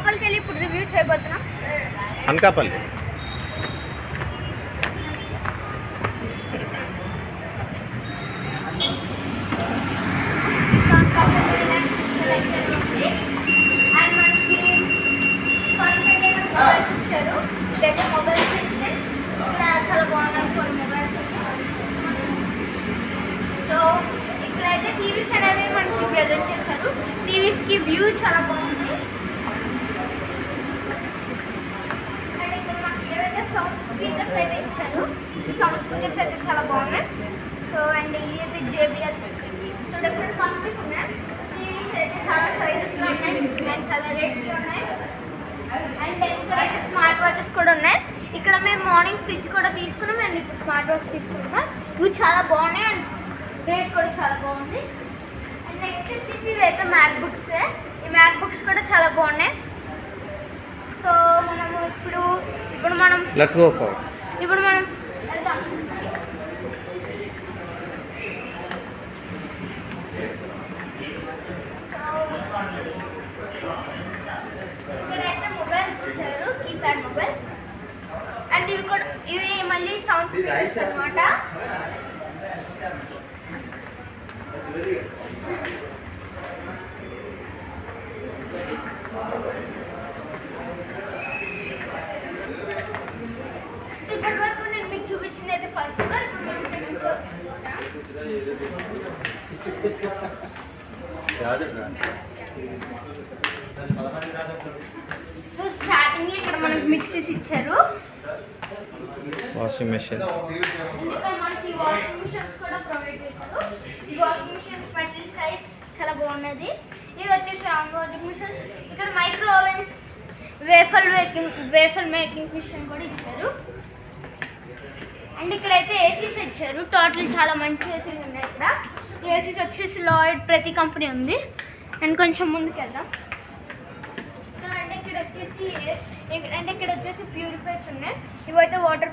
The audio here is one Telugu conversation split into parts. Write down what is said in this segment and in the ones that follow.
లోపలికి వెళ్ళి ఇప్పుడు రివ్యూ చేయబోతున్నాం. అనకాపల్లి అండ్ మనకి ఫస్ట్ మొబైల్స్ ఇచ్చారు. ఇదైతే మొబైల్ సెక్షన్. ఇక్కడ చాలా బాగున్నాయి కొన్ని మొబైల్స్. సో ఇక్కడైతే టీవీస్ అనేవి మనకి ప్రజెంట్ చేశారు. టీవీస్కి వ్యూ చాలా బాగుంది. అండ్ ఇక్కడ మనకి ఏవైతే సౌండ్ స్పీకర్స్ అయితే ఇచ్చారు, ఈ సౌండ్ స్పీకర్స్ అయితే చాలా బాగున్నాయి. సో అండ్ ఇవి అయితే JBL. సో డిఫరెంట్ కంపెనీస్ ఉన్నాయి. టీవీస్ అయితే చాలా సైజెస్లో ఉన్నాయి అండ్ చాలా రేట్స్లో ఉన్నాయి. అండ్ ఇక్కడైతే స్మార్ట్ వాచెస్ కూడా ఉన్నాయి. ఇక్కడ మేము మార్నింగ్ ఫ్రిడ్జ్ కూడా తీసుకున్నాం అండ్ ఇప్పుడు స్మార్ట్ వాచ్ తీసుకుంటున్నాం. ఇవి చాలా బాగున్నాయి అండ్ రేట్ కూడా చాలా బాగుంది. అండ్ నెక్స్ట్ వచ్చేసి ఇదైతే మ్యాక్ బుక్స్. ఈ మ్యాక్ బుక్స్ కూడా చాలా బాగున్నాయి. సో మనము ఇప్పుడు మనం లెట్స్ గో ఫర్ ఇప్పుడు మనం వెళ్దాం. ఇక్కడైతే మొబైల్స్ ఇచ్చారు, కీప్యాడ్ మొబైల్స్. అండ్ ఇవి మళ్ళీ సౌండ్ స్పీకర్స్ అనమాట. సో ఇప్పటి వరకు నేను మీకు చూపించింది అయితే ఫస్ట్ ఫ్లోర్. ఇప్పుడు మనం సెకండ్ ఫ్లోర్. సో స్టార్టింగ్ ఇక్కడ మనకి మిక్సీస్ ఇచ్చారు. Washing machines. ఇక్కడ మనకి వాషింగ్ మిషన్స్ కూడా ప్రొవైడ్ చేశారు. ఈ వాషింగ్ మిషన్స్ మెటల్ సైజ్ చాలా బాగున్నది. ఇది వచ్చేసి రౌండ్ వాషింగ్ మిషన్స్. ఇక్కడ micro oven, waffle making machine కూడా ఇచ్చారు. అండ్ ఇక్కడైతే ఏసీస్ ఇచ్చారు. టోటల్ చాలా మంచి ఏసీస్ ఉన్నాయి ఇక్కడ. ఈ ఏసీస్ వచ్చేసి లాయిడ్ ప్రతి కంపెనీ ఉంది. అండ్ కొంచెం ముందుకు వెళ్దాం. సో అంటే ఇక్కడ వచ్చేసి ప్యూరిఫైర్స్ ఉన్నాయి. ఇవైతే వాటర్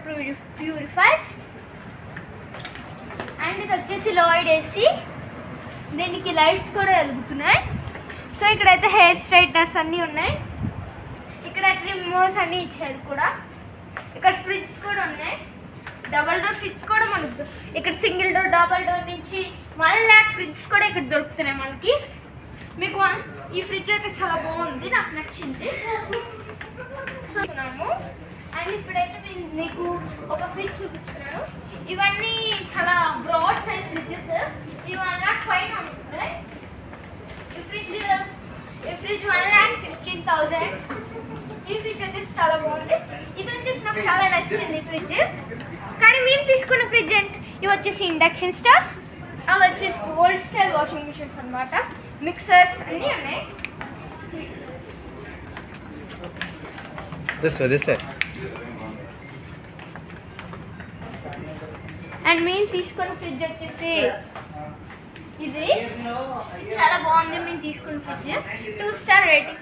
ప్యూరిఫైర్స్. అండ్ ఇది వచ్చేసి లాయిడ్ ఏసీ. దీనికి లైట్స్ కూడా వెలుగుతున్నాయి. సో ఇక్కడైతే హెయిర్ స్ట్రైట్నర్స్ అన్నీ ఉన్నాయి. ఇక్కడ ట్రిమ్మర్స్ అన్నీ ఇచ్చారు కూడా. ఇక్కడ ఫ్రిడ్జ్ కూడా ఉన్నాయి. డబల్ డోర్ ఫ్రిడ్జ్ కూడా మనకు ఇక్కడ సింగిల్ డోర్, డబల్ డోర్ నుంచి 1 lakh ఫ్రిడ్జ్ కూడా ఇక్కడ దొరుకుతున్నాయి మనకి. మీకు ఈ ఫ్రిడ్జ్ అయితే చాలా బాగుంది, నాకు నచ్చింది. చూస్తున్నాము. అండ్ ఇప్పుడైతే నేను మీకు ఒక ఫ్రిడ్జ్ చూపిస్తున్నాను. ఇవన్నీ చాలా బ్రాడ్ సైజ్ ఫ్రిడ్జెస్. ఈ 1 lakh పైన ఉంటున్నాయి. ఈ ఫ్రిడ్జ్ 1,16,000. ఈ ఫ్రిడ్జ్ వచ్చేసి చాలా బాగుంది. ఇది వచ్చేసి నాకు చాలా నచ్చింది ఫ్రిడ్జ్. కానీ మేము తీసుకున్న ఫ్రిడ్జ్ ఇవి వచ్చేసి ఇండక్షన్ స్టవ్స్, అవి వచ్చేసి ఓల్డ్ స్టైల్ వాషింగ్ మిషన్స్ అనమాట. మిక్సర్స్ అన్నీ ఉన్నాయి. This way. అండ్ మేము తీసుకున్న ఫ్రిడ్జ్ వచ్చేసి ఇది చాలా బాగుంది. మేము తీసుకున్న ఫ్రిడ్జ్ 2 స్టార్ రేటింగ్.